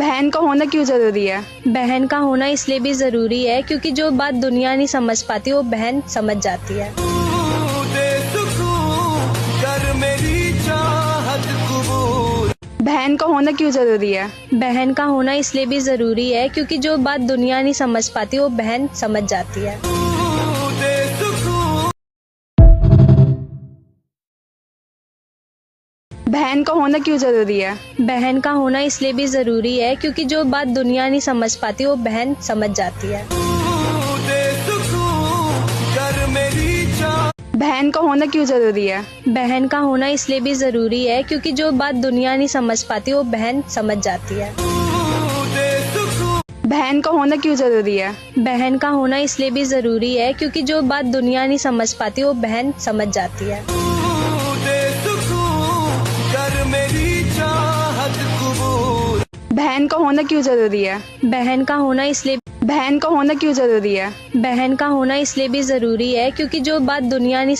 बहन का होना क्यों ज़रूरी है? बहन का होना इसलिए भी ज़रूरी है क्योंकि जो बात दुनिया नहीं समझ पाती वो बहन समझ जाती है। बहन का होना क्यों ज़रूरी है? बहन का होना इसलिए भी ज़रूरी है क्योंकि जो बात दुनिया नहीं समझ पाती वो बहन समझ जाती है। बहन का होना क्यों ज़रूरी है? बहन का होना इसलिए भी ज़रूरी है क्योंकि जो बात दुनिया नहीं समझ पाती वो बहन समझ जाती है। बहन का होना क्यों ज़रूरी है? बहन का होना इसलिए भी ज़रूरी है क्योंकि जो बात दुनिया नहीं समझ पाती वो बहन समझ जाती है। बहन का होना क्यों ज़रूरी है? बहन का होना इसलिए भी ज़रूरी है क्योंकि जो बात दुनिया नहीं समझ पाती वो बहन समझ जाती है। बहन का होना क्यों ज़रूरी है? बहन का होना इसलिए बहन का होना क्यों ज़रूरी है? बहन का होना इसलिए भी ज़रूरी है क्योंकि जो बात दुनिया नहीं